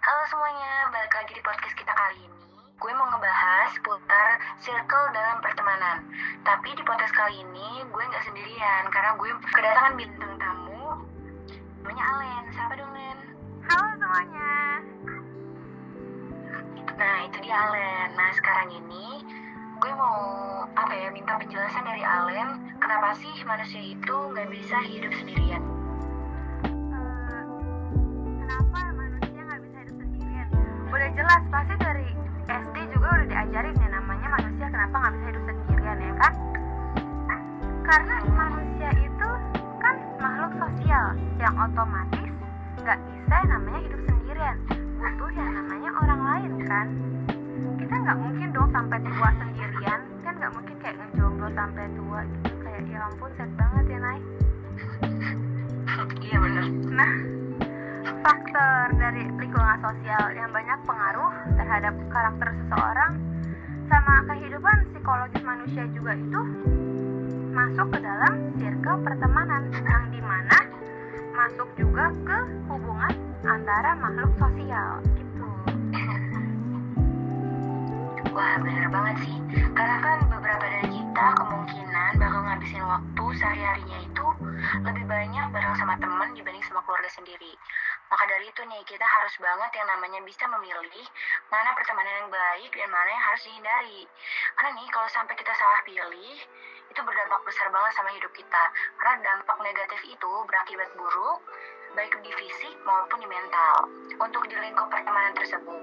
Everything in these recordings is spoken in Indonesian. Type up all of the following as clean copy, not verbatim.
Halo semuanya, balik lagi di podcast kita kali ini. Gue mau ngebahas seputar circle dalam pertemanan. Tapi di podcast kali ini gue gak sendirian, karena gue kedatangan bintang tamu. Namanya Alen, siapa dong Len? Halo semuanya. Nah itu dia Alen. Nah sekarang ini gue mau minta penjelasan dari Alen. Kenapa sih manusia itu gak bisa hidup sendirian? Kenapa manusia nggak bisa hidup sendirian? Udah jelas, pasti dari SD juga udah diajarin ya namanya manusia kenapa nggak bisa hidup sendirian ya kan? Karena manusia itu kan makhluk sosial yang otomatis nggak bisa yang namanya hidup sendirian, butuh yang namanya orang lain kan? Kita nggak mungkin dong sampai tua sendirian, kan nggak mungkin kayak ngejomblo sampai tua gitu, kayak ya ampun sad banget ya Nay. Iya bener. Nah, faktor dari lingkungan sosial yang banyak pengaruh terhadap karakter seseorang sama kehidupan psikologis manusia juga itu masuk ke dalam circle pertemanan yang dimana masuk juga ke hubungan antara makhluk sosial gitu. Wah bener banget sih. Karena kan beberapa dari kita kemungkinan bakal ngabisin waktu sehari-harinya itu lebih banyak bareng sama teman dibanding sama keluarga sendiri. Maka dari itu nih kita harus banget yang namanya bisa memilih mana pertemanan yang baik dan mana yang harus dihindari. Karena nih kalau sampai kita salah pilih itu berdampak besar banget sama hidup kita. Karena dampak negatif itu berakibat buruk baik di fisik maupun di mental. Untuk di lingkup pertemanan tersebut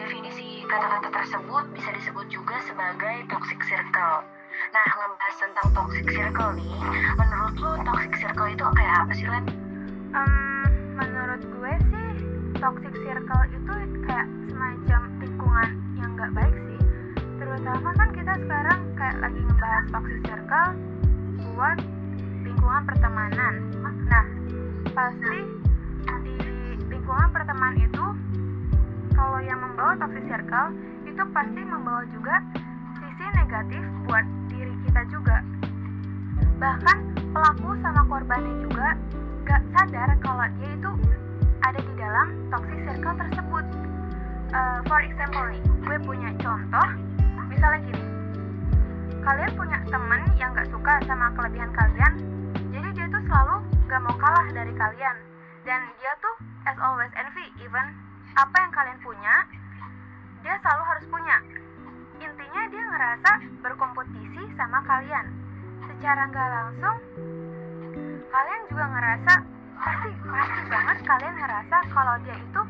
definisi kata-kata tersebut bisa disebut juga sebagai toxic circle. Nah, ngebahas tentang toxic circle nih, menurut lo toxic circle itu kayak apa sih, Len? Menurut gue sih toxic circle itu kayak semacam lingkungan yang gak baik sih. Terutama kan kita sekarang kayak lagi ngebahas toxic circle buat lingkungan pertemanan. Nah, pasti di lingkungan pertemanan itu kalau yang membawa toxic circle itu pasti membawa juga sisi negatif buat diri kita juga. Bahkan pelaku sama korbannya juga gak sadar kalau dia itu ada di dalam toxic circle tersebut. For example nih, gue punya contoh, misalnya gini, kalian punya temen yang gak suka sama kelebihan kalian, jadi dia tuh selalu gak mau kalah dari kalian, dan dia tuh as always envy, even apa yang kalian punya, dia selalu harus punya. Intinya dia ngerasa berkompetisi sama kalian. Secara nggak langsung, kalian juga ngerasa pasti banget kalian ngerasa kalau dia itu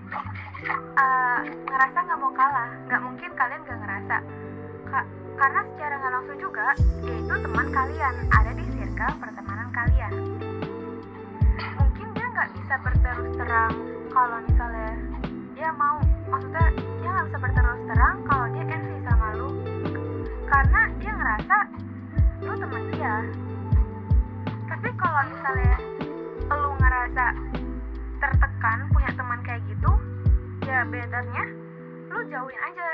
ngerasa nggak mau kalah. Nggak mungkin kalian nggak ngerasa. Karena secara nggak langsung juga dia itu teman kalian, ada di circle pertemanan kalian. Mungkin dia nggak bisa berterus terang kalau misalnya dia mau, maksudnya dia nggak bisa berterus terang kalau dia envy sama lu, karena dia ngerasa lu teman dia. Tapi kalau misalnya lu ngerasa tertekan punya teman kayak gitu, ya betternya lu jauhin aja.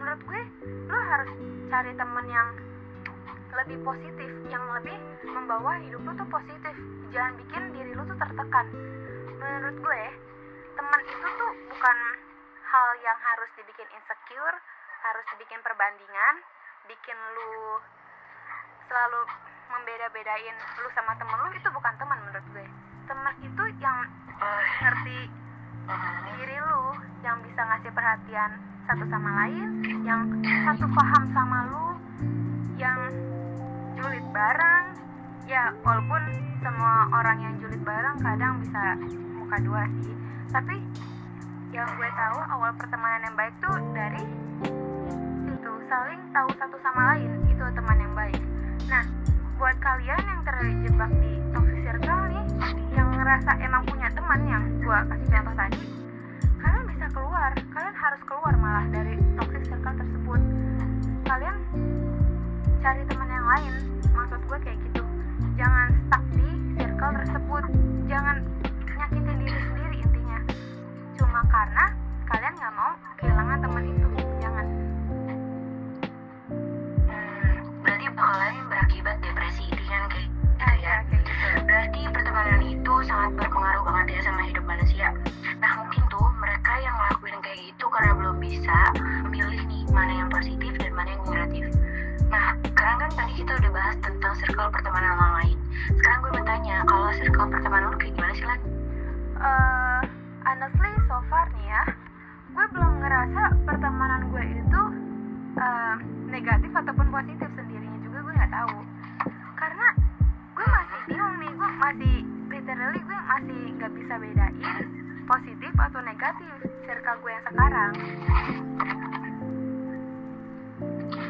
Menurut gue lu harus cari teman yang lebih positif, yang lebih membawa hidup lu tuh positif. Jangan bikin diri lu tuh tertekan. Menurut gue teman itu tuh bukan hal yang harus dibikin insecure, harus dibikin perbandingan, bikin lu selalu membeda-bedain lu sama temen lu. Itu bukan teman menurut gue. Teman itu yang ngerti diri lu, yang bisa ngasih perhatian satu sama lain, yang satu paham sama lu, yang julid bareng. Ya walaupun semua orang yang julid bareng kadang bisa muka dua sih, tapi yang gue tahu awal pertemanan yang baik tuh dari situ, saling tahu satu sama lain, itu teman yang baik. Nah, buat kalian yang terjebak di toxic circle nih, yang ngerasa emang punya teman yang gue kasih contoh tadi, kalian bisa keluar, kalian harus keluar malah dari toxic circle tersebut. Kalian cari teman yang lain, maksud gue kayak gitu. Jangan stuck di circle tersebut, jangan nyakitin diri sendiri intinya cuma karena kalian nggak mau kehilangan teman itu. Jangan. Berarti bakalan berakibat depresi ringan kayak gitu ya. Kayak gitu. Berarti pertemanan itu sangat berpengaruh banget ya sama hidup pertemanan lu kayak gimana sih, Lan? Honestly so far nih ya, gue belum ngerasa pertemanan gue itu negatif ataupun positif. Sendirinya juga gue nggak tahu, karena gue masih bingung nih. Gue masih literally gue masih nggak bisa bedain positif atau negatif circle gue yang sekarang.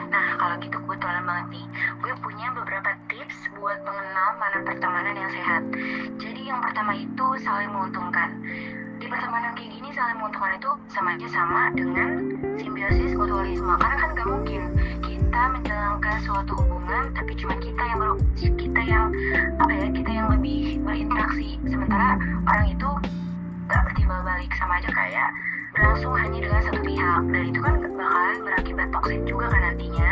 Nah, kalau gitu kebetulan banget nih, gue punya beberapa tips buat mengenal mana pertemanan yang sehat. Jadi yang pertama itu saling menguntungkan. Di pertemanan kayak gini saling menguntungkan itu sama aja sama dengan simbiosis mutualisme. Karena kan gak mungkin kita menjalankan suatu hubungan tapi cuma kita yang lebih berinteraksi, sementara orang itu gak bertimbal balik. Sama aja kayak berlangsung hanya dengan satu pihak, dan itu kan bakalan berakibat toksik juga kan nantinya.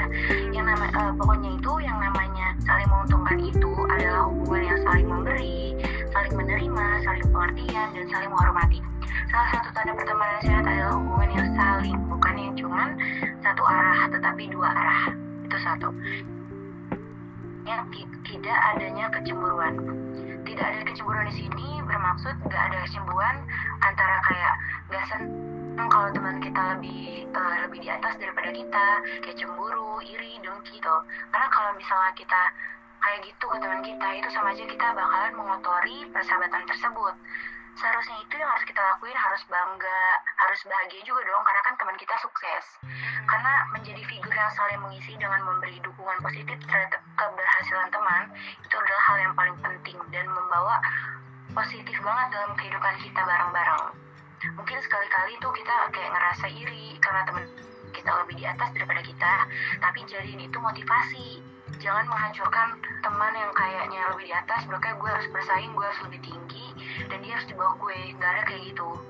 Pokoknya itu yang namanya saling menguntungkan itu adalah hubungan yang saling memberi, saling menerima, saling pengertian, dan saling menghormati. Salah satu tanda pertemanan sehat adalah hubungan yang saling, bukan yang cuman satu arah tetapi dua arah. Itu satu. Yang tidak adanya kecemburuan. Tidak ada kecemburuan di sini bermaksud gak ada kecemburuan antara kayak gak senang kalau teman kita lebih di atas daripada kita, kayak cemburu, iri, dengki gitu. Karena kalau misalnya kita kayak gitu ke teman kita, itu sama aja kita bakalan mengotori persahabatan tersebut. Seharusnya itu yang harus kita lakuin, harus bangga, harus bahagia juga dong, karena kan teman kita sukses. Karena menjadi figur yang saling mengisi dengan memberi dukungan positif terhadap keberhasilan teman, itu adalah hal yang paling penting dan membawa positif banget dalam kehidupan kita bareng-bareng. Mungkin sekali-kali tuh kita kayak ngerasa iri karena teman kita lebih di atas daripada kita, tapi jadiin itu motivasi. Jangan menghancurkan teman yang kayaknya lebih di atas, makanya gue harus bersaing, gue harus lebih tinggi, dan dia harus di bawah gue. Gak ada kayak gitu.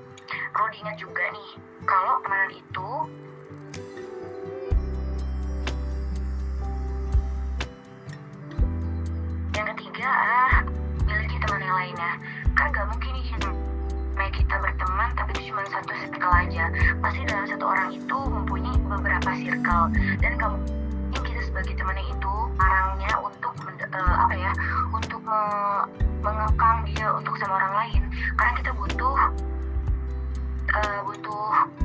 Perlu diingat juga nih, kalau pertemanan itu yang ketiga miliki teman yang lainnya. Kan gak mungkin nih kayak kita berteman tapi itu cuma satu circle aja. Pasti dalam satu orang itu mempunyai beberapa circle, dan gak mungkin kita sebagai temannya itu orangnya untuk untuk mengekang dia untuk sama orang lain, karena kita butuh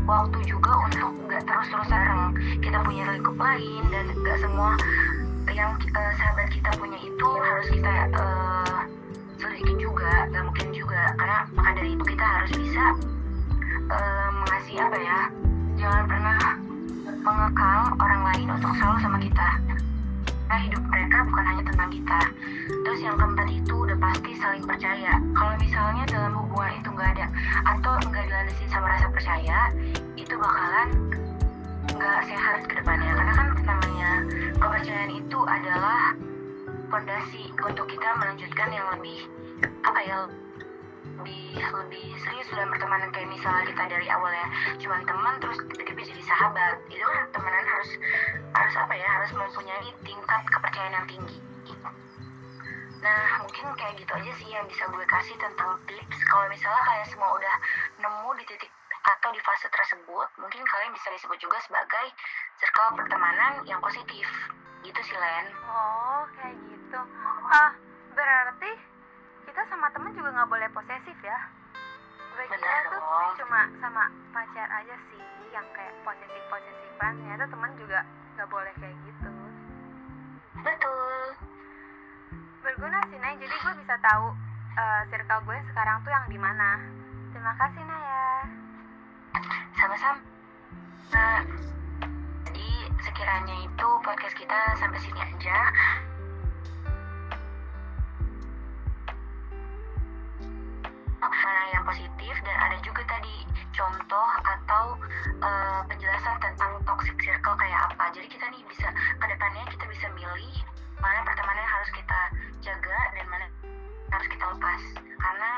waktu juga untuk nggak terus-terusan bareng. Kita punya lingkup lain, dan nggak semua yang sahabat kita punya itu harus kita selidikin juga, nggak mungkin juga. Karena maka dari itu kita harus bisa mengasih jangan pernah mengekang orang lain untuk selalu sama kita. Karena hidup mereka bukan hanya tentang kita. Terus yang keempat itu udah pasti saling percaya. Kalau misalnya dalam hubungan itu nggak ada atau nggak dilandasi sama rasa percaya, itu bakalan nggak sehat ke depannya. Karena kan namanya kepercayaan itu adalah fondasi untuk kita melanjutkan yang lebih lebih serius dalam pertemanan. Kayak misalnya kita dari awalnya cuma teman terus tiba-tiba jadi sahabat, itu kan temenan harus mempunyai tingkat kepercayaan yang tinggi. Nah, mungkin kayak gitu aja sih yang bisa gue kasih tentang tips. Kalau misalnya kalian semua udah nemu di titik atau di fase tersebut, mungkin kalian bisa disebut juga sebagai circle pertemanan yang positif. Gitu sih, Len. Oh, kayak gitu. Berarti kita sama temen juga nggak boleh posesif ya? Gue kira tuh cuma sama pacar aja sih yang kayak posesif-posesifan. Ternyata teman juga nggak boleh kayak gitu. Betul. Berguna sih, Nay. Jadi gue bisa tahu circle gue sekarang tuh yang di mana. Terima kasih, Naya. Sama-sama. Nah, jadi sekiranya itu podcast kita sampai sini aja. Mana yang positif, dan ada juga tadi contoh atau penjelasan tentang toxic circle kayak apa. Jadi kita nih bisa kedepannya kita bisa milih mana pertemanan yang harus kita jaga dan mana harus kita lepas. Karena